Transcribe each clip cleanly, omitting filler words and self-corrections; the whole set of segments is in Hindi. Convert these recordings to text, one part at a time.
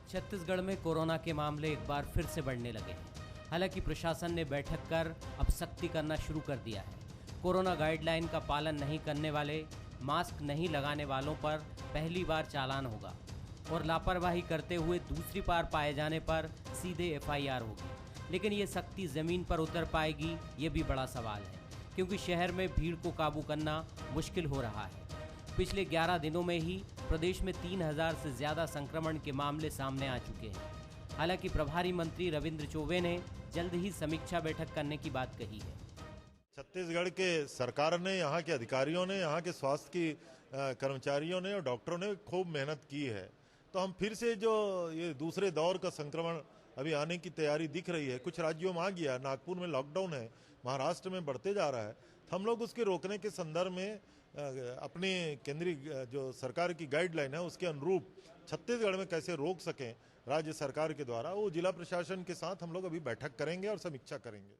छत्तीसगढ़ में कोरोना के मामले एक बार फिर से बढ़ने लगे हैं। हालांकि प्रशासन ने बैठक कर अब सख्ती करना शुरू कर दिया है। कोरोना गाइडलाइन का पालन नहीं करने वाले, मास्क नहीं लगाने वालों पर पहली बार चालान होगा और लापरवाही करते हुए दूसरी बार पाए जाने पर सीधे एफआईआर होगी। लेकिन ये सख्ती ज़मीन पर उतर पाएगी, ये भी बड़ा सवाल है, क्योंकि शहर में भीड़ को काबू करना मुश्किल हो रहा है। पिछले 11 दिनों में ही प्रदेश में 3000 से ज़्यादा संक्रमण के मामले सामने आ चुके हैं। हालांकि प्रभारी मंत्री रविंद्र चौबे ने जल्द ही समीक्षा बैठक करने की बात कही है। छत्तीसगढ़ के सरकार ने, यहाँ के अधिकारियों ने, यहाँ के स्वास्थ्य की कर्मचारियों ने और डॉक्टरों ने खूब मेहनत की है। तो हम फिर से जो ये दूसरे दौर का संक्रमण अभी आने की तैयारी दिख रही है, कुछ राज्यों में आ गया, नागपुर में लॉकडाउन है, महाराष्ट्र में बढ़ते जा रहा है, तो हम लोग उसके रोकने के संदर्भ में अपनी केंद्रीय जो सरकार की गाइडलाइन है उसके अनुरूप छत्तीसगढ़ में कैसे रोक सकें राज्य सरकार के द्वारा, वो जिला प्रशासन के साथ हम लोग अभी बैठक करेंगे और समीक्षा करेंगे।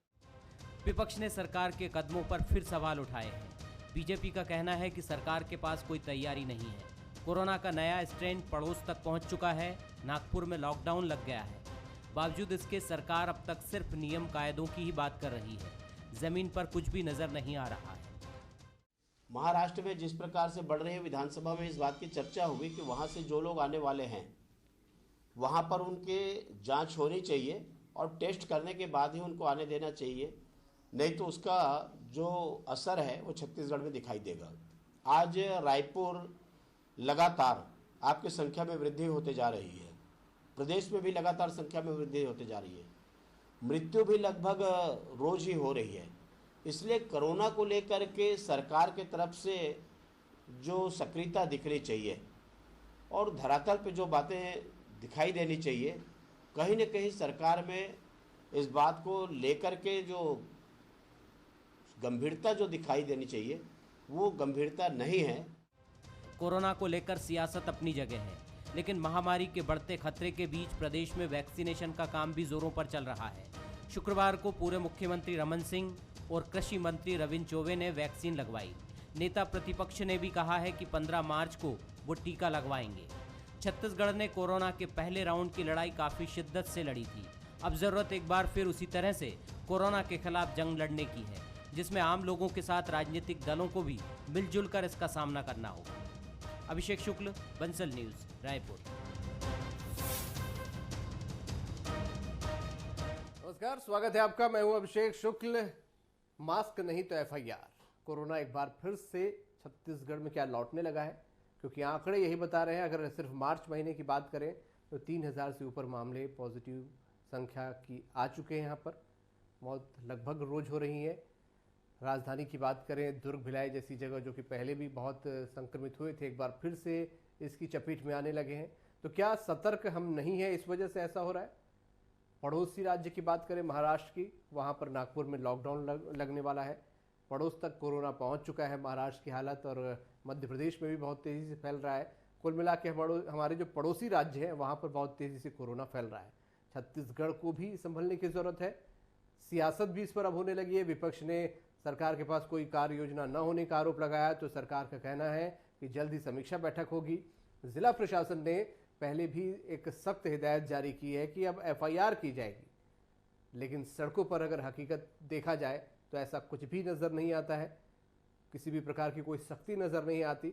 विपक्ष ने सरकार के कदमों पर फिर सवाल उठाए हैं। बीजेपी का कहना है कि सरकार के पास कोई तैयारी नहीं है। कोरोना का नया स्ट्रेन पड़ोस तक पहुंच चुका है। नागपुर में लॉकडाउन लग गया है। बावजूद इसके सरकार अब तक सिर्फ नियम कायदों की ही बात कर रही है। जमीन पर कुछ भी नजर नहीं आ रहा है। महाराष्ट्र में जिस प्रकार से बढ़ रही है, विधानसभा में इस बात की चर्चा हुई कि वहां से जो लोग आने वाले हैं वहां पर उनके जांच होनी चाहिए और टेस्ट करने के बाद ही उनको आने देना चाहिए, नहीं तो उसका जो असर है वो छत्तीसगढ़ में दिखाई देगा। आज रायपुर लगातार आपकी संख्या में वृद्धि होते जा रही है, प्रदेश में भी लगातार संख्या में वृद्धि होते जा रही है, मृत्यु भी लगभग रोज ही हो रही है। इसलिए कोरोना को लेकर के सरकार के तरफ से जो सक्रियता दिखनी चाहिए और धरातल पे जो बातें दिखाई देनी चाहिए, कहीं न कहीं सरकार में इस बात को लेकर के जो गंभीरता जो दिखाई देनी चाहिए वो गंभीरता नहीं है। कोरोना को लेकर सियासत अपनी जगह है, लेकिन महामारी के बढ़ते खतरे के बीच प्रदेश में वैक्सीनेशन का काम भी जोरों पर चल रहा है। शुक्रवार को पूर्व मुख्यमंत्री रमन सिंह और कृषि मंत्री रविंद्र चौबे ने वैक्सीन लगवाई। नेता प्रतिपक्ष ने भी कहा है कि 15 मार्च को वो टीका लगवाएंगे। छत्तीसगढ़ ने कोरोना के पहले राउंड की लड़ाई काफ़ी शिद्दत से लड़ी थी। अब ज़रूरत एक बार फिर उसी तरह से कोरोना के खिलाफ जंग लड़ने की है, जिसमें आम लोगों के साथ राजनीतिक दलों को भी मिलजुल कर इसका सामना करना होगा। अभिषेक शुक्ल, बंसल न्यूज़, रायपुर। नमस्कार, स्वागत है आपका। मैं हूं अभिषेक शुक्ल। मास्क नहीं तो एफआईआर। कोरोना एक बार फिर से छत्तीसगढ़ में क्या लौटने लगा है, क्योंकि आंकड़े यही बता रहे हैं। अगर सिर्फ मार्च महीने की बात करें तो 3000 से ऊपर मामले पॉजिटिव संख्या की आ चुके हैं। यहाँ पर मौत लगभग रोज हो रही है। राजधानी की बात करें, दुर्ग, भिलाई जैसी जगह जो कि पहले भी बहुत संक्रमित हुए थे, एक बार फिर से इसकी चपेट में आने लगे हैं। तो क्या सतर्क हम नहीं हैं, इस वजह से ऐसा हो रहा है? पड़ोसी राज्य की बात करें, महाराष्ट्र की, वहाँ पर नागपुर में लॉकडाउन लगने वाला है। पड़ोस तक कोरोना पहुँच चुका है महाराष्ट्र की हालत, और मध्य प्रदेश में भी बहुत तेज़ी से फैल रहा है। कुल मिला के हमारे जो पड़ोसी राज्य हैं वहाँ पर बहुत तेज़ी से कोरोना फैल रहा है। छत्तीसगढ़ को भी संभलने की ज़रूरत है। सियासत भी इस पर अब होने लगी है। विपक्ष ने सरकार के पास कोई कार्य योजना न होने का आरोप लगाया, तो सरकार का कहना है कि जल्द ही समीक्षा बैठक होगी। जिला प्रशासन ने पहले भी एक सख्त हिदायत जारी की है कि अब एफआईआर की जाएगी, लेकिन सड़कों पर अगर हकीकत देखा जाए तो ऐसा कुछ भी नज़र नहीं आता है। किसी भी प्रकार की कोई सख्ती नज़र नहीं आती।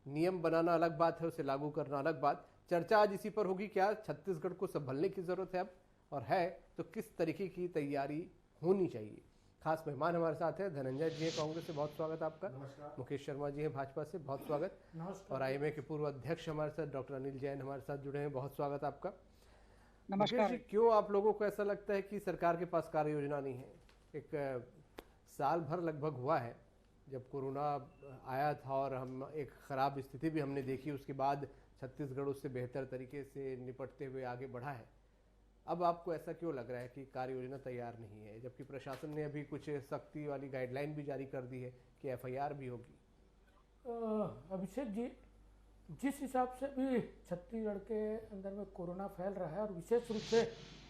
नियम बनाना अलग बात है, उसे लागू करना अलग बात। चर्चा आज इसी पर होगी, क्या छत्तीसगढ़ को संभलने की ज़रूरत है अब, और है तो किस तरीके की तैयारी होनी चाहिए। खास मेहमान हमारे साथ हैं। धनंजय जी हैं कांग्रेस से, बहुत स्वागत आपका। मुकेश शर्मा जी हैं भाजपा से, बहुत स्वागत। और आईएमए के पूर्व अध्यक्ष हमारे साथ डॉक्टर अनिल जैन हमारे साथ जुड़े हैं, बहुत स्वागत आपका। नमस्कार जी, क्यों आप लोगों को ऐसा लगता है कि सरकार के पास कार्य योजना नहीं है? एक साल भर लगभग हुआ है जब कोरोना आया था और हम एक ख़राब स्थिति भी हमने देखी। उसके बाद छत्तीसगढ़ उससे बेहतर तरीके से निपटते हुए आगे बढ़ा है। अब आपको ऐसा क्यों लग रहा है कि कार्य योजना तैयार नहीं है, जबकि प्रशासन ने अभी कुछ सख्ती वाली गाइडलाइन भी जारी कर दी है कि एफआईआर भी होगी? अभिषेक जी, जिस हिसाब से भी छत्तीसगढ़ के अंदर में कोरोना फैल रहा है और विशेष रूप से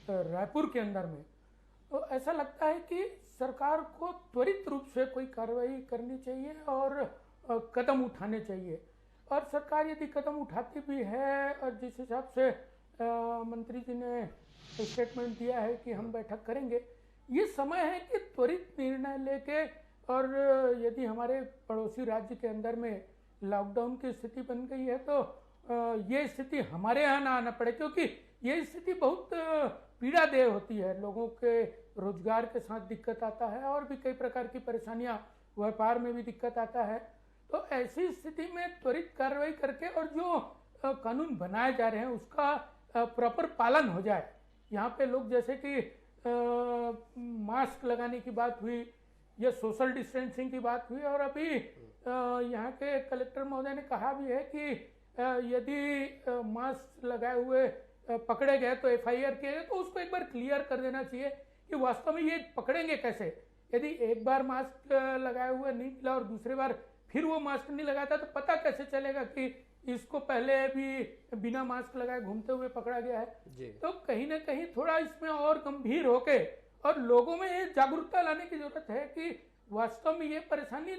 रायपुर के अंदर में, तो ऐसा लगता है कि सरकार को त्वरित रूप से कोई कार्रवाई करनी चाहिए और कदम उठाने चाहिए। और सरकार यदि कदम उठाती भी है और जिस हिसाब से मंत्री जी ने स्टेटमेंट दिया है कि हम बैठक करेंगे। ये समय है कि त्वरित निर्णय लेके, और यदि हमारे पड़ोसी राज्य के अंदर में लॉकडाउन की स्थिति बन गई है तो ये स्थिति हमारे यहाँ ना आना पड़े, क्योंकि ये स्थिति बहुत पीड़ादेय होती है। लोगों के रोजगार के साथ दिक्कत आता है और भी कई प्रकार की परेशानियां, व्यापार में भी दिक्कत आता है। तो ऐसी स्थिति में त्वरित कार्रवाई करके और जो कानून बनाए जा रहे हैं उसका प्रॉपर पालन हो जाए। यहाँ पे लोग जैसे कि मास्क लगाने की बात हुई या सोशल डिस्टेंसिंग की बात हुई, और अभी यहाँ के कलेक्टर महोदय ने कहा भी है कि यदि मास्क लगाए हुए पकड़े गए तो एफआईआर किया गया, तो उसको एक बार क्लियर कर देना चाहिए कि वास्तव में ये पकड़ेंगे कैसे। यदि एक बार मास्क लगाए हुए नहीं मिला और दूसरी बार फिर वो मास्क नहीं लगाता तो पता कैसे चलेगा कि इसको पहले भी बिना मास्क लगाए घूमते हुए पकड़ा गया है। तो कहीं ना कहीं थोड़ा इसमें और गंभीर होके और लोगों में ये जागरूकता लाने की जरूरत है कि वास्तव में ये परेशानी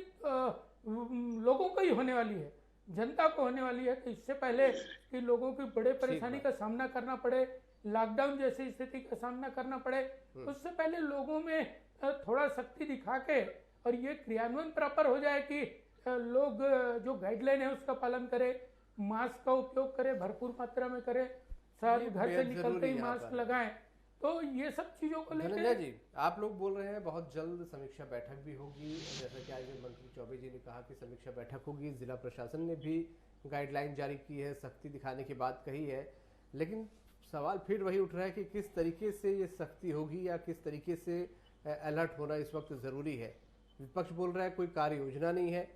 लोगों को ही होने वाली है, जनता को होने वाली है। तो इससे पहले कि लोगों की बड़े परेशानी का सामना करना पड़े, लॉकडाउन जैसी स्थिति का सामना करना पड़े, उससे पहले लोगों में थोड़ा शक्ति दिखा के और ये क्रियान्वयन प्रॉपर हो जाए कि लोग जो गाइडलाइन है उसका पालन करें, मास्क का उपयोग करें, भरपूर मात्रा में करें, साथ घर से निकलते ही मास्क लगाएं। तो ये सब चीजों को लेकर जी आप लोग बोल रहे हैं बहुत जल्द समीक्षा बैठक भी होगी, जैसा कि आज मंत्री चौबे जी ने कहा कि समीक्षा बैठक होगी। जिला प्रशासन ने भी गाइडलाइन जारी की है, सख्ती दिखाने की बात कही है, लेकिन सवाल फिर वही उठ रहा है कि किस तरीके से ये सख्ती होगी या किस तरीके से अलर्ट होना इस वक्त जरूरी है। विपक्ष बोल रहा है कोई कार्य योजना नहीं है।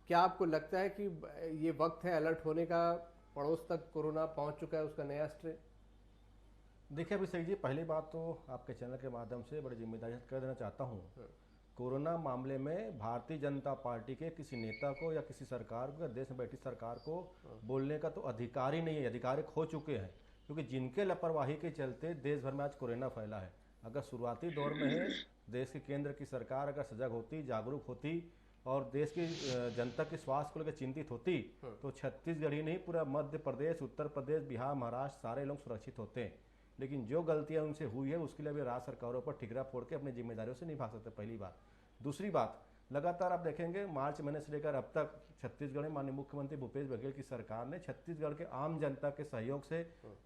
क्या आपको लगता है कि ये वक्त है अलर्ट होने का, पड़ोस तक कोरोना पहुंच चुका है, उसका नया स्ट्रेन? देखिए अभिषेक जी, पहली बात तो आपके चैनल के माध्यम से बड़ी जिम्मेदारी से कर देना चाहता हूँ, कोरोना मामले में भारतीय जनता पार्टी के किसी नेता को या किसी सरकार को या देश में बैठी सरकार को बोलने का तो अधिकार ही नहीं है। अधिकार खो चुके हैं, क्योंकि जिनके लापरवाही के चलते देश भर में आज कोरोना फैला है। अगर शुरुआती दौर में है देश के केंद्र की सरकार अगर सजग होती, जागरूक होती और देश की जनता के स्वास्थ्य को लेकर चिंतित होती तो छत्तीसगढ़ ही नहीं पूरा मध्य प्रदेश, उत्तर प्रदेश, बिहार, महाराष्ट्र सारे लोग सुरक्षित होते हैं। लेकिन जो गलतियां उनसे हुई है उसके लिए अभी राज्य सरकारों पर ठिकरा फोड़ के अपनी जिम्मेदारियों से नहीं भाग सकते, पहली बात। दूसरी बात, लगातार आप देखेंगे मार्च महीने से लेकर अब तक छत्तीसगढ़ में माननीय मुख्यमंत्री भूपेश बघेल की सरकार ने छत्तीसगढ़ के आम जनता के सहयोग से,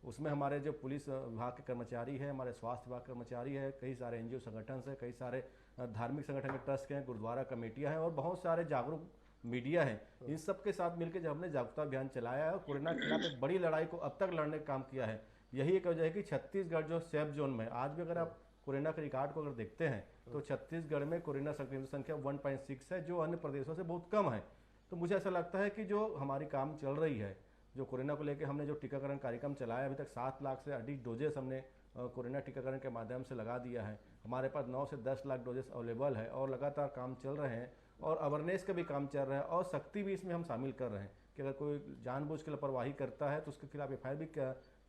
उसमें हमारे जो पुलिस विभाग के कर्मचारी है, हमारे स्वास्थ्य विभाग के कर्मचारी है, कई सारे एनजीओ संगठन से, कई सारे धार्मिक संगठन के ट्रस्ट के हैं, गुरुद्वारा कमेटियां हैं और बहुत सारे जागरूक मीडिया है, इन सब के साथ मिलकर जब हमने जागरूकता अभियान चलाया है और कोरोना के खिलाफ एक बड़ी लड़ाई को अब तक लड़ने का काम किया है। यही एक वजह है कि छत्तीसगढ़ जो सेफ जोन में आज भी, अगर आप कोरोना के रिकॉर्ड को अगर देखते हैं तो छत्तीसगढ़ में कोरोना संक्रमित संख्या 1.6 है, जो अन्य प्रदेशों से बहुत कम है। तो मुझे ऐसा लगता है कि जो हमारी काम चल रही है, जो कोरोना को लेकर हमने जो टीकाकरण कार्यक्रम चलाया, अभी तक 7 लाख से अधिक डोजेस हमने कोरोना टीकाकरण के माध्यम से लगा दिया है। हमारे पास 9 से 10 लाख डोजेस अवेलेबल है और लगातार काम चल रहे हैं और अवेयरनेस का भी काम चल रहा है और सख्ती भी इसमें हम शामिल कर रहे हैं कि अगर कोई जानबूझ के लापरवाही करता है तो उसके खिलाफ एफआईआर भी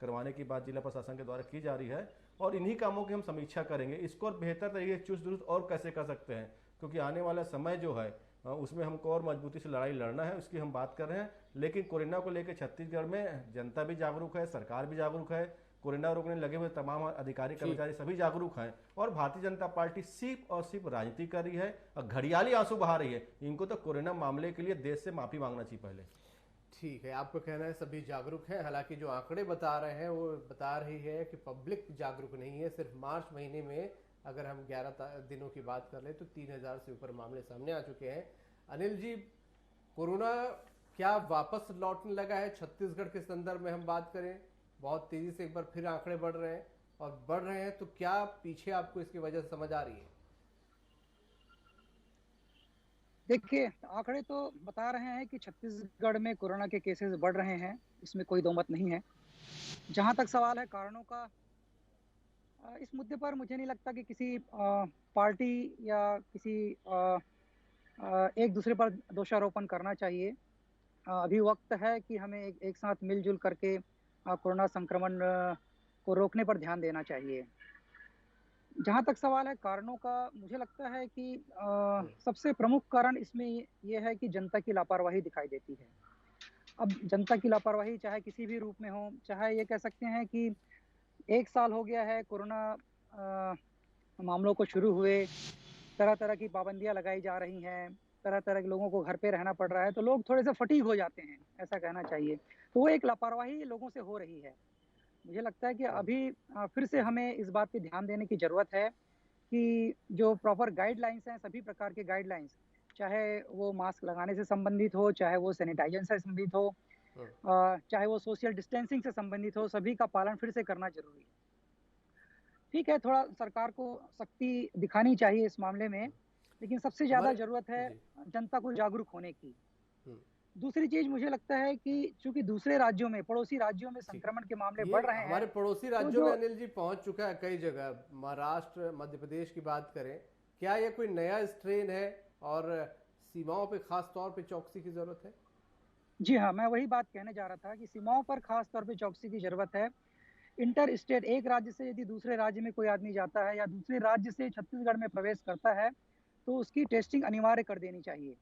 करवाने की बात जिला प्रशासन के द्वारा की जा रही है और इन्हीं कामों की हम समीक्षा करेंगे। इसको और बेहतर तरीके से चुस्त दुरुस्त और कैसे कर सकते हैं, क्योंकि आने वाला समय जो है उसमें हमको और मजबूती से लड़ाई लड़ना है, उसकी हम बात कर रहे हैं। लेकिन कोरोना को लेकर छत्तीसगढ़ में जनता भी जागरूक है, सरकार भी जागरूक है, कोरोना रोकने लगे हुए तमाम अधिकारी कर्मचारी सभी जागरूक हैं और भारतीय जनता पार्टी सिर्फ और सिर्फ राजनीति कर रही है और घड़ियाली आंसू बहा रही है। इनको तो कोरोना मामले के लिए देश से माफी मांगना चाहिए पहले। ठीक है, आपको कहना है सभी जागरूक हैं, हालांकि जो आंकड़े बता रहे हैं वो बता रही है कि पब्लिक जागरूक नहीं है। सिर्फ मार्च महीने में अगर हम 11 दिनों की बात कर ले तो 3000 से ऊपर मामले सामने आ चुके हैं। अनिल जी, कोरोना क्या वापस लौटने लगा है? छत्तीसगढ़ के संदर्भ में हम बात करें, बहुत तेजी से एक बार फिर आंकड़े बढ़ रहे हैं और बढ़ रहे हैं, तो क्या पीछे आपको इसकी वजह समझ आ रही है? देखिए, आंकड़े तो बता रहे हैं कि छत्तीसगढ़ में कोरोना के केसेस बढ़ रहे हैं, इसमें कोई दो मत नहीं है। जहां तक सवाल है कारणों का, इस मुद्दे पर मुझे नहीं लगता कि किसी पार्टी या किसी एक दूसरे पर दोषारोपण करना चाहिए। अभी वक्त है कि हमें एक साथ मिलजुल करके कोरोना संक्रमण को रोकने पर ध्यान देना चाहिए। जहाँ तक सवाल है कारणों का, मुझे लगता है कि सबसे प्रमुख कारण इसमें ये है कि जनता की लापरवाही दिखाई देती है। अब जनता की लापरवाही चाहे किसी भी रूप में हो, चाहे ये कह सकते हैं कि 1 साल हो गया है कोरोना मामलों को शुरू हुए, तरह तरह की पाबंदियां लगाई जा रही हैं, तरह तरह के लोगों को घर पे रहना पड़ रहा है, तो लोग थोड़े से फटीग हो जाते हैं, ऐसा कहना चाहिए। तो वो एक लापरवाही लोगों से हो रही है। मुझे लगता है कि अभी फिर से हमें इस बात पे ध्यान देने की ज़रूरत है कि जो प्रॉपर गाइडलाइंस हैं, सभी प्रकार के गाइडलाइंस, चाहे वो मास्क लगाने से संबंधित हो, चाहे वो सैनिटाइजेशन से संबंधित हो, चाहे वो सोशल डिस्टेंसिंग से संबंधित हो, सभी का पालन फिर से करना जरूरी है। ठीक है, थोड़ा सरकार को सख्ती दिखानी चाहिए इस मामले में, लेकिन सबसे ज़्यादा हमारे ज़रूरत है जी। जनता को जागरूक होने की। हम्म, दूसरी चीज़ मुझे लगता है कि चूंकि दूसरे राज्यों में, पड़ोसी राज्यों में ठीक। संक्रमण के मामले ये बढ़ रहे हमारे हैं, पड़ोसी तो राज्यों में जो अनिल जी पहुंच चुका है कई जगह, महाराष्ट्र, मध्य प्रदेश की बात करें, क्या ये कोई नया स्ट्रेन है और सीमाओं पे खास तौर पे चौकसी की जरूरत है? जी हाँ, मैं वही बात कहने जा रहा था कि सीमाओं पर खास तौर पे चौकसी की ज़रूरत है। इंटर स्टेट, एक राज्य से यदि दूसरे राज्य में कोई आदमी जाता है या दूसरे राज्य से छत्तीसगढ़ में प्रवेश करता है, तो उसकी टेस्टिंग अनिवार्य कर देनी चाहिए।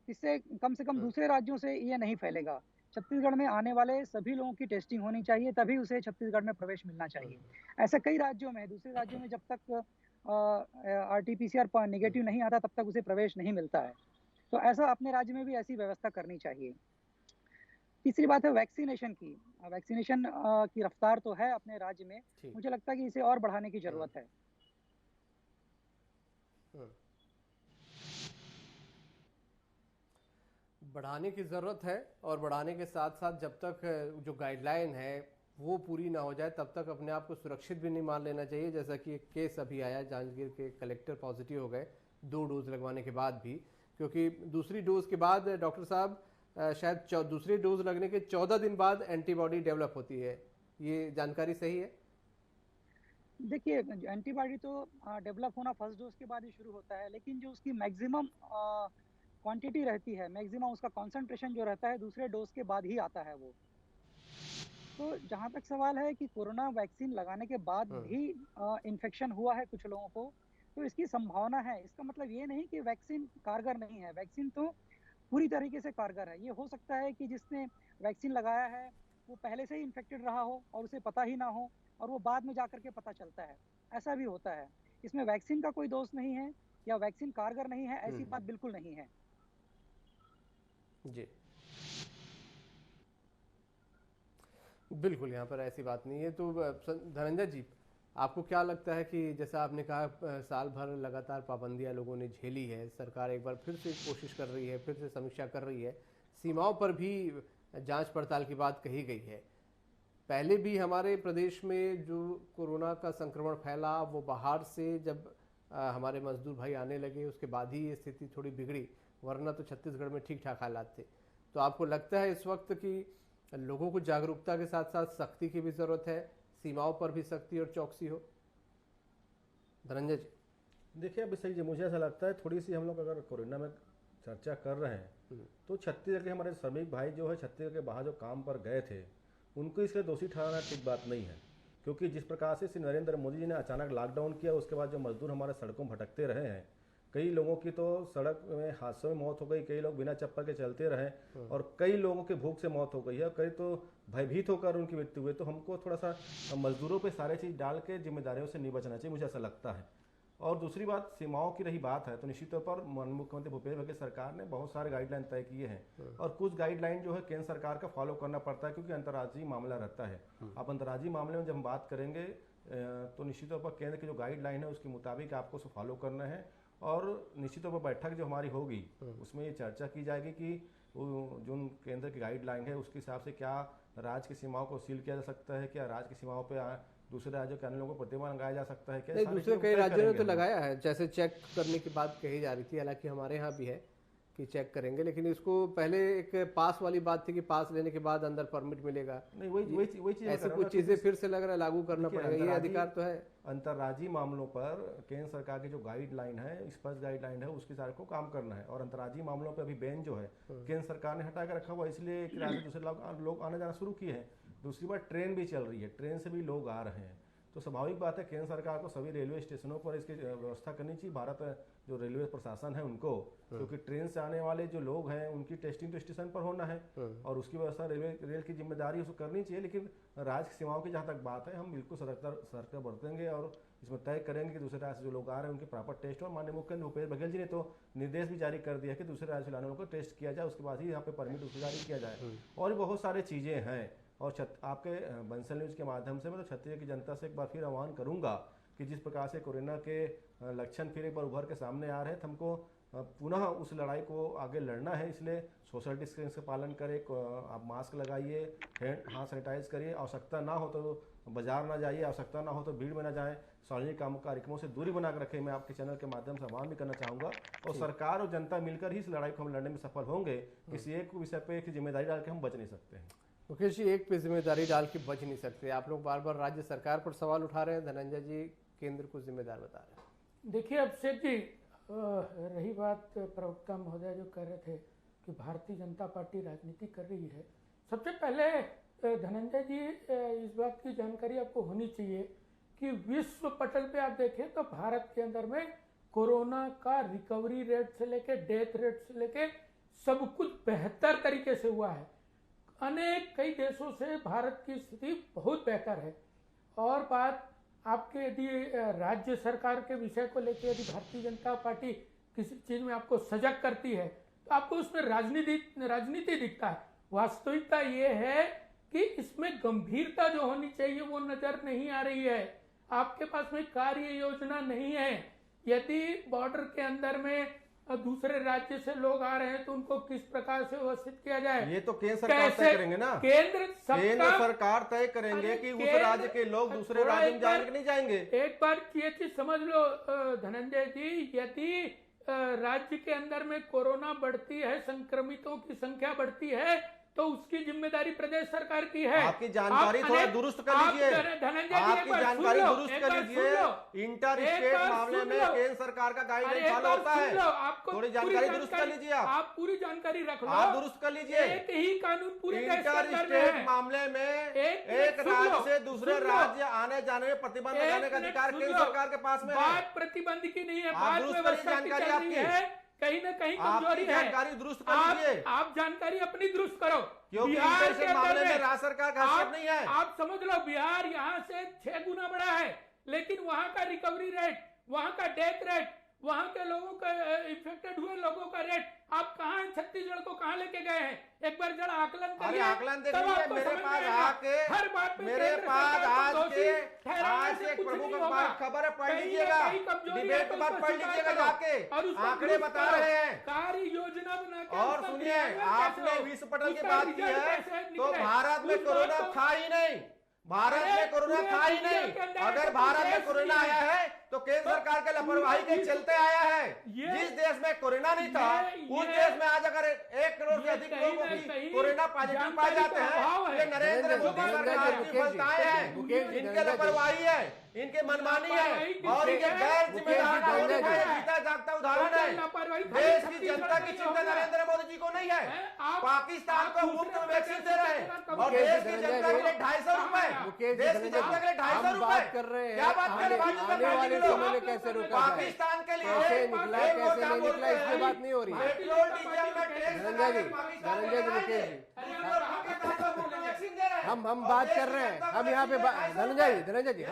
इससे कम से कम दूसरे राज्यों से ये नहीं फैलेगा। छत्तीसगढ़ में आने वाले सभी लोगों की टेस्टिंग होनी चाहिए, तभी उसे छत्तीसगढ़ में प्रवेश मिलना चाहिए। ऐसा कई राज्यों में है, दूसरे राज्यों में जब तक आरटी-पीसीआर नेगेटिव नहीं आता, तब तक उसे प्रवेश नहीं मिलता है। तो ऐसा अपने राज्य में भी ऐसी व्यवस्था करनी चाहिए। तीसरी बात है वैक्सीनेशन की। वैक्सीनेशन की रफ्तार तो है अपने राज्य में, ठीक। मुझे लगता है कि इसे और बढ़ाने की ज़रूरत है। बढ़ाने की ज़रूरत है, और बढ़ाने के साथ साथ जब तक जो गाइडलाइन है वो पूरी ना हो जाए तब तक अपने आप को सुरक्षित भी नहीं मान लेना चाहिए। जैसा कि एक केस अभी आया, जांजगीर के कलेक्टर पॉजिटिव हो गए 2 डोज लगवाने के बाद भी, क्योंकि दूसरी डोज के बाद डॉक्टर साहब शायद दूसरी डोज लगने के 14 दिन बाद एंटीबॉडी डेवलप होती है, ये जानकारी सही है? देखिए, एंटीबॉडी तो डेवलप होना फर्स्ट डोज के बाद ही शुरू होता है, लेकिन जो उसकी मैक्सिमम क्वांटिटी रहती है, मैक्सिमम उसका कॉन्सेंट्रेशन जो रहता है दूसरे डोज के बाद ही आता है वो। तो जहाँ तक सवाल है कि कोरोना वैक्सीन लगाने के बाद भी इन्फेक्शन हुआ है कुछ लोगों को, तो इसकी संभावना है। इसका मतलब ये नहीं कि वैक्सीन कारगर नहीं है, वैक्सीन तो पूरी तरीके से कारगर है। ये हो सकता है कि जिसने वैक्सीन लगाया है वो पहले से ही इन्फेक्टेड रहा हो और उसे पता ही ना हो, और वो बाद में जाकर के पता चलता है, ऐसा भी होता है। इसमें वैक्सीन का कोई दोष नहीं है या वैक्सीन कारगर नहीं है, ऐसी बात बिल्कुल नहीं है। जी बिल्कुल, यहाँ पर ऐसी बात नहीं है। तो धनंजय जी, आपको क्या लगता है कि जैसा आपने कहा साल भर लगातार पाबंदियां लोगों ने झेली है, सरकार एक बार फिर से कोशिश कर रही है, फिर से समीक्षा कर रही है, सीमाओं पर भी जांच पड़ताल की बात कही गई है। पहले भी हमारे प्रदेश में जो कोरोना का संक्रमण फैला वो बाहर से जब हमारे मजदूर भाई आने लगे उसके बाद ही ये स्थिति थोड़ी बिगड़ी, वरना तो छत्तीसगढ़ में ठीक ठाक हालात थे। तो आपको लगता है इस वक्त कि लोगों को जागरूकता के साथ साथ सख्ती की भी जरूरत है, सीमाओं पर भी सख्ती और चौकसी हो? धनंजय जी। देखिए अभिषेक जी, मुझे ऐसा लगता है थोड़ी सी हम लोग अगर कोरोना में चर्चा कर रहे हैं तो छत्तीसगढ़ के हमारे श्रमिक भाई जो है छत्तीसगढ़ के बाहर जो काम पर गए थे उनको इसके दोषी ठहराना ठीक बात नहीं है, क्योंकि जिस प्रकार से श्री नरेंद्र मोदी जी ने अचानक लॉकडाउन किया उसके बाद जो मजदूर हमारे सड़कों में भटकते रहे हैं, कई लोगों की तो सड़क में हादसों में मौत हो गई, कई लोग बिना चप्पल के चलते रहे और कई लोगों की भूख से मौत हो गई है, कई तो भयभीत होकर उनकी मृत्यु हुई। तो हमको थोड़ा सा मजदूरों पे सारे चीज़ डाल के जिम्मेदारियों से नहीं बचना चाहिए, मुझे ऐसा लगता है। और दूसरी बात, सीमाओं की रही बात है तो निश्चित तौर पर मुख्यमंत्री भूपेश बघेल सरकार ने बहुत सारे गाइडलाइन तय किए हैं और कुछ गाइडलाइन जो है केंद्र सरकार का फॉलो करना पड़ता है, क्योंकि अंतर्राज्यीय मामला रहता है। अब अंतर्राज्यीय मामले में जब हम बात करेंगे तो निश्चित तौर पर केंद्र की जो गाइडलाइन है उसके मुताबिक आपको उसे फॉलो करना है, और निश्चित तौर पर बैठक जो हमारी होगी उसमें ये चर्चा की जाएगी कि जो केंद्र की गाइडलाइन है उसके हिसाब से क्या राज्य की सीमाओं को सील किया जा सकता है, क्या राज्य की सीमाओं पर दूसरे राज्यों के अन्य लोगों को प्रतिबंध लगाया जा सकता है, क्या? नहीं, दूसरे कई राज्यों ने तो लगाया है, जैसे चेक करने की बात कही जा रही थी, हालांकि हमारे यहाँ भी है कि चेक करेंगे, लेकिन इसको पहले एक पास वाली बात थी कि पास लेने के बाद अंदर परमिट मिलेगा। नहीं, वही चीज ऐसी कुछ चीजें फिर से लग रहा है लागू करना पड़ेगा, ये अधिकार तो है। अंतर्राज्यीय मामलों पर केंद्र सरकार की जो गाइडलाइन है, स्पष्ट गाइडलाइन है, उसके सारे को काम करना है। और अंतर्राज्यीय मामलों पर अभी बैन जो है केंद्र सरकार ने हटा कर रखा हुआ, इसलिए एक राज्य से दूसरे लोग आने जाना शुरू किए हैं। दूसरी बात, ट्रेन भी चल रही है, ट्रेन से भी लोग आ रहे हैं, तो स्वाभाविक बात है केंद्र सरकार को सभी रेलवे स्टेशनों पर इसकी व्यवस्था करनी चाहिए। भारत जो रेलवे प्रशासन है उनको, क्योंकि ट्रेन से आने वाले जो लोग हैं उनकी टेस्टिंग तो स्टेशन पर होना है और उसकी व्यवस्था रेल की जिम्मेदारी उसको करनी चाहिए। लेकिन राज्य की सीमाओं की जहाँ तक बात है, हम बिल्कुल सतर्कता बरतेंगे और इसमें तय करेंगे कि दूसरे राज्य से जो लोग आ रहे हैं उनके प्रॉपर टेस्ट हो। माननीय मुख्यमंत्री भूपेश बघेल जी ने तो निर्देश भी जारी कर दिया कि दूसरे राज्य से लाने वालों को टेस्ट किया जाए, उसके बाद ही यहाँ पे परमिट उसको जारी किया जाए। और भी बहुत सारी चीज़ें हैं। और आपके बंसल न्यूज़ के माध्यम से मैं तो छत्तीसगढ़ की जनता से एक बार फिर आह्वान करूँगा कि जिस प्रकार से कोरोना के लक्षण फिर एक बार उभर के सामने आ रहे हैं, तो हमको पुनः उस लड़ाई को आगे लड़ना है। इसलिए सोशल डिस्टेंस का पालन करें, आप मास्क लगाइए, हाथ सैनिटाइज करिए, आवश्यकता ना हो तो बाजार ना जाइए, आवश्यकता ना हो तो भीड़ में ना जाएं, सार्वजनिक कार्यक्रमों से दूरी बना कर रखें। मैं आपके चैनल के माध्यम से आह्वान भी करना चाहूँगा और सरकार और जनता मिलकर ही इस लड़ाई को हम लड़ने में सफल होंगे। किसी एक विषय पे एक जिम्मेदारी डाल के हम बच नहीं सकते हैं। मुकेश जी, एक पे जिम्मेदारी डाल के बच नहीं सकते। आप लोग बार बार राज्य सरकार पर सवाल उठा रहे हैं, धनंजय जी केंद्र को जिम्मेदार बता रहे हैं। देखिए अभिषेक जी, रही बात प्रवक्ता महोदय जो कह रहे थे कि भारतीय जनता पार्टी राजनीति कर रही है, सबसे पहले धनंजय जी इस बात की जानकारी आपको होनी चाहिए कि विश्व पटल पे आप देखें तो भारत के अंदर में कोरोना का रिकवरी रेट से लेके डेथ रेट से लेके सब कुछ बेहतर तरीके से हुआ है। कई देशों से भारत की स्थिति बहुत बेहतर है। और बात आपके यदि राज्य सरकार के विषय को लेकर यदि भारतीय जनता पार्टी किसी चीज में आपको सजग करती है तो आपको उसमें राजनीति दिखता है। वास्तविकता ये है कि इसमें गंभीरता जो होनी चाहिए वो नजर नहीं आ रही है। आपके पास में कार्य योजना नहीं है। यदि बॉर्डर के अंदर में दूसरे राज्य से लोग आ रहे हैं तो उनको किस प्रकार से व्यवस्थित किया जाए, ये तो केंद्र सरकार तय करेंगे ना। केंद्र सरकार तय करेंगे कि उस राज्य के लोग दूसरे राज्य में जाएंगे नहीं जाएंगे। एक बार ये चीज समझ लो धनंजय जी, यदि राज्य के अंदर में कोरोना बढ़ती है, संक्रमितों की संख्या बढ़ती है तो उसकी जिम्मेदारी प्रदेश सरकार की है। आपकी जानकारी थोड़ा दुरुस्त कर लीजिए, आपकी जानकारी दुरुस्त कर लीजिए। इंटर स्टेट मामले में केंद्र सरकार का गाइडलाइन फॉलो होता है, थोड़ी जानकारी दुरुस्त कर लीजिए। आप पूरी जानकारी रख लो, आप दुरुस्त कर लीजिए। एक ही कानून पूरे इंटर स्टेट मामले में एक राज्य से दूसरे राज्य आने जाने में प्रतिबंध लगाने का अधिकार केंद्र सरकार के पास में है। बात प्रतिबंध की नहीं है, बात व्यवस्था की जानकारी आपकी है। कहीं ना कहीं कमजोरी है, जानकारी दुरुस्त कर लीजिए। आप जानकारी अपनी दुरुस्त करो, क्योंकि बिहार के मामले में राज्य सरकार का हस्तक्षेप नहीं है। आप समझ लो बिहार यहाँ से 6 गुना बड़ा है, लेकिन वहाँ का रिकवरी रेट, वहाँ का डेथ रेट, वहाँ के लोगों का इन्फेक्टेड हुए लोगों का रेट, आप कहाँ छत्तीसगढ़ को कहाँ लेके गए हैं? एक बार जरा आकलन करिए। आकलन देख लीजिए, मेरे पास आके हर बात में मेरे पास आज एक प्रमुख खबर है, पढ़ लीजिएगा, डिबेट के बाद पढ़ लीजिएगा जाके, आंकड़े बता रहे हैं, कार्य योजना बना के। और सुनिए, आपने विश्व पटल की बात की है तो भारत में कोरोना था ही नहीं, भारत में कोरोना था ही नहीं। अगर भारत में कोरोना आया है तो केंद्र सरकार के लापरवाही के चलते आया है। जिस देश में कोरोना नहीं था उस देश में आज अगर 1 करोड़ से अधिक लोगों की कोरोना पॉजिटिव पाए जाते हैं, ये नरेंद्र मोदी सरकार की विफलताएं हैं, इनके लापरवाही है, इनके मनमानी है और इनके गैर जिम्मेदार जीता जागता उदाहरण है। देश की जनता की चिंता नरेंद्र मोदी जी को नहीं है। पाकिस्तान को मुफ्त में वैक्सीन दे रहे हैं और देश की जनता के लिए 250 रुपए, देश की जनता के लिए 250 रुपए। क्या बात कर रहे हैं? कैसे रोका पाकिस्तान के लिए कैसे निकला, कैसे नहीं निकला, इसकी बात नहीं हो रही है। धनंजय जी, मुकेश जी, हम बात कर रहे हैं, हम यहाँ पे धनंजय जी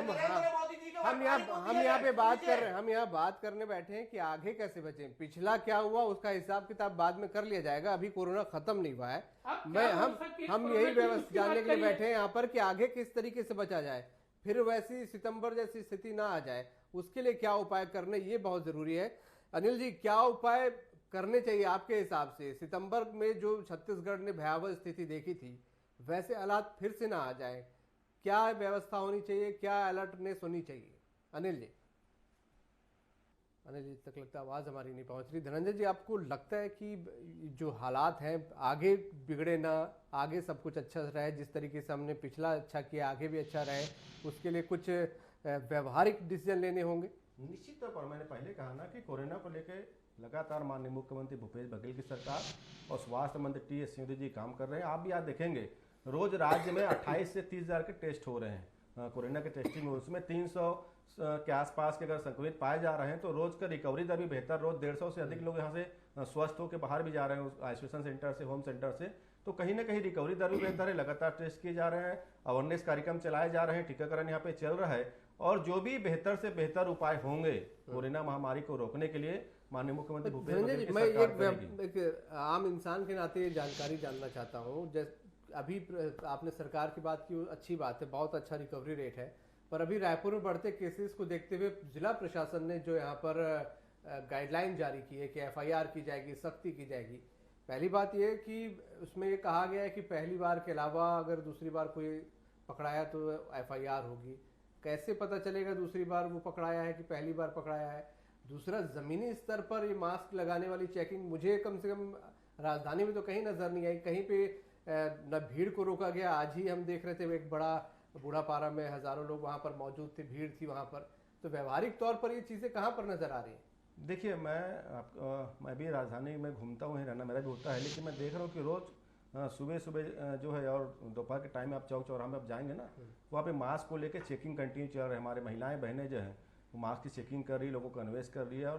हम यहाँ पे बात कर रहे हैं, हम यहाँ बात करने बैठे हैं कि आगे कैसे बचे। पिछला क्या हुआ उसका हिसाब किताब बाद में कर लिया जाएगा, अभी कोरोना खत्म नहीं हुआ है। हम यही व्यवस्था जानने के लिए बैठे हैं यहाँ पर कि आगे किस तरीके से बचा जाए, फिर वैसी सितंबर जैसी स्थिति ना आ जाए, उसके लिए क्या उपाय करने, ये बहुत जरूरी है। अनिल जी, क्या उपाय करने चाहिए आपके हिसाब से? सितंबर में जो छत्तीसगढ़ ने भयावह स्थिति देखी थी वैसे हालात फिर से ना आ जाए, क्या व्यवस्था होनी चाहिए, क्या अलर्टनेस होनी चाहिए? अनिल जी तक लगता है आवाज हमारी नहीं पहुंच रही। धनंजय जी, आपको लगता है कि जो हालात हैं आगे बिगड़े ना, आगे सब कुछ अच्छा रहे, जिस तरीके से हमने पिछला अच्छा किया आगे भी अच्छा रहे, उसके लिए कुछ व्यवहारिक डिसीजन लेने होंगे? निश्चित तौर पर मैंने पहले कहा ना कि कोरोना को लेकर लगातार माननीय मुख्यमंत्री भूपेश बघेल की सरकार और स्वास्थ्य मंत्री टी.एस. सिंहदेव जी काम कर रहे हैं। आप भी आज देखेंगे रोज राज्य में 28 से 30 हज़ार के टेस्ट हो रहे हैं, कोरोना के टेस्टिंग में, उसमें 300 के आसपास के अगर संक्रमित पाए जा रहे हैं तो रोज का रिकवरी दर भी बेहतर, रोज 150 से अधिक लोग यहाँ से स्वस्थ होकर बाहर भी जा रहे हैं आइसोलेशन सेंटर से, होम सेंटर से। तो कहीं ना कहीं रिकवरी दर भी बेहतर है, लगातार टेस्ट किए जा रहे हैं, अवेयरनेस कार्यक्रम चलाए जा रहे हैं, टीकाकरण यहाँ पे चल रहा है। और जो भी बेहतर से बेहतर उपाय होंगे कोरोना महामारी को रोकने के लिए माननीय मुख्यमंत्री भूपेश बघेल की सरकार करेगी। एक आम इंसान के नाते जानकारी जानना चाहता हूँ, अभी आपने सरकार की बात की, अच्छी बात है, बहुत अच्छा रिकवरी रेट है, पर अभी रायपुर में बढ़ते केसेस को देखते हुए जिला प्रशासन ने जो यहाँ पर गाइडलाइन जारी की है कि FIR की जाएगी, सख्ती की जाएगी। पहली बात यह कि उसमें ये कहा गया है कि पहली बार के अलावा अगर दूसरी बार कोई पकड़ाया तो FIR होगी। कैसे पता चलेगा दूसरी बार वो पकड़ाया है कि पहली बार पकड़ाया है? दूसरा, जमीनी स्तर पर ये मास्क लगाने वाली चेकिंग मुझे कम से कम राजधानी में तो कहीं नजर नहीं आई, कहीं पे न भीड़ को रोका गया। आज ही हम देख रहे थे एक बड़ा बूढ़ापारा में हजारों लोग वहां पर मौजूद थे, भीड़ थी वहां पर। तो व्यवहारिक तौर पर ये चीजें कहाँ पर नजर आ रही हैं? देखिए, मैं भी राजधानी में घूमता हूँ, रहना मेरा भी होता है, लेकिन मैं देख रहा हूँ कि रोज सुबह सुबह जो है और दोपहर के टाइम में आप चौक चौराहे में आप जाएंगे ना, वहाँ पे मास्क को लेकर चेकिंग कंटिन्यू चल रहा है। हमारे महिलाएं बहनें जो हैं वो मास्क की चेकिंग कर रही है, लोगों को कन्वेंस कर रही है।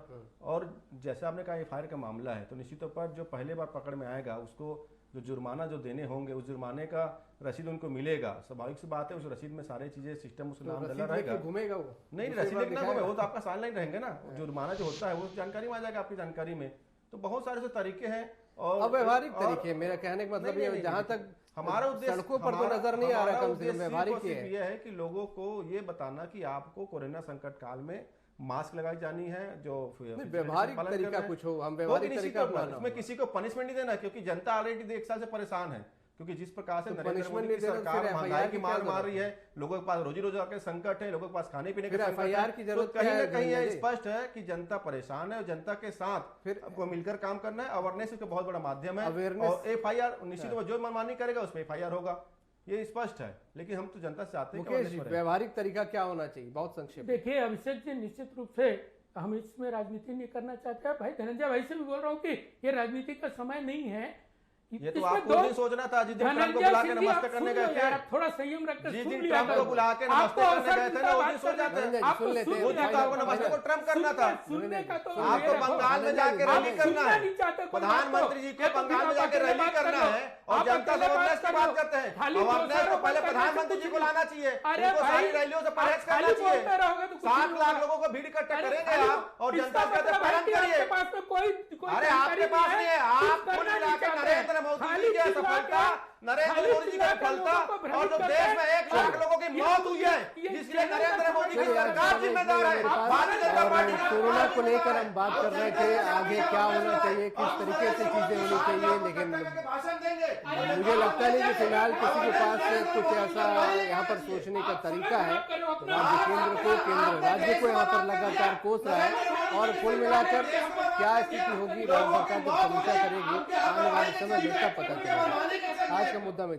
और जैसा आपने कहा FIR का मामला है तो निश्चित तौर पर जो पहले बार पकड़ में आएगा उसको जो जुर्माना जो देने होंगे उस जुर्माने का रसीद उनको मिलेगा। स्वाभाविक सी बात है, उस रसीद में सारे चीजें सिस्टम उसका नाम डला रहेगा। घूमेगा वो नहीं, रसीद लेके ना घूमे, वो तो आपका साल नहीं रहेंगे ना। जुर्माना जो होता है वो जानकारी में आ जाएगा आपकी जानकारी में। तो बहुत सारे तरीके हैं और व्यवहारिक तरीके। मेरा कहने का मतलब ये, जहाँ तक हमारा उद्देश्य सड़कों पर तो नजर नहीं आ रहा, कम से कम व्यवहारिक ये है कि लोगों को ये बताना कि आपको कोरोना संकट काल में मास्क लगाई जानी है। जो व्यवहारिक तरीका कुछ हो, हम व्यवहारिक तरीका उसमें किसी को पनिशमेंट नहीं देना, क्योंकि जनता ऑलरेडी 1 साल से परेशान है, क्योंकि जिस प्रकार से नरेंद्र मोदी की सरकार महंगाई की मार मार रही है, लोगों के पास रोजी रोजगार के संकट है, लोगों के पास खाने पीने के संकट है, तो कहीं ना कहीं स्पष्ट है कि जनता परेशान है और जनता के साथ फिर आपको मिलकर काम करना है। अवेयरनेस इसका बहुत बड़ा माध्यम है और FIR निश्चित रूप से जो मनमानी करेगा उस पर FIR होगा, ये स्पष्ट है। लेकिन हम तो जनता से चाहते हैं व्यवहारिक तरीका क्या होना चाहिए, बहुत संक्षेप। देखिए अभिषेक जी, निश्चित रूप से हम इसमें राजनीति नहीं करना चाहते हैं। भाई धनंजय भाई से भी बोल रहा हूँ कि ये राजनीति का समय नहीं है। ये तो आपको नहीं सोचना था, जिस दिन ट्रम्प को बुला के नमस्ते करने गए थे, थोड़ा संयम रखकर जिस दिन ट्रम्प को बुला के नमस्ते करने गए थे ना, उस दिन सोच जाते हैं वो दिन तो आपको नमस्ते को ट्रम्प करना था। आपको बंगाल में जाके रैली करना है, प्रधानमंत्री जी को बंगाल में जाके रैली करना है और जनता से अवेयरनेस की बात करते हैं। अवेयरनेस को पहले प्रधानमंत्री जी को लाना चाहिए, उनको सारी रैलियों से परहेज करना चाहिए। 7 लाख लोगों को भीड़ इकट्ठा करेंगे आप और जनता से पालन करिए। अरे आपके पास नहीं है, आप कुल मिलाकर नरेंद्र मोदी जी की सफलता, नरेंद्र मोदी जी की सफलता और जो देश में 1 लाख लोगों की मौत हुई है, जिसके लिए नरेंद्र मोदी की सरकार जिम्मेदार है। भारतीय जनता पार्टी कोरोना को लेकर हम बात कर रहे थे, आगे क्या होना चाहिए, किस तरीके से चीजें होनी चाहिए, लेकिन भाषण देंगे। मुझे लगता नहीं कि फिलहाल किसी के पास कुछ ऐसा यहाँ पर सोचने का तरीका है। केंद्र राज्य को यहाँ पर लगातार कोस रहा है और कुल मिलाकर क्या स्थिति होगी, राज्य सरकार जब समीक्षा करेगी आने वाले समय में तब पता चलेगा। आज का मुद्दा में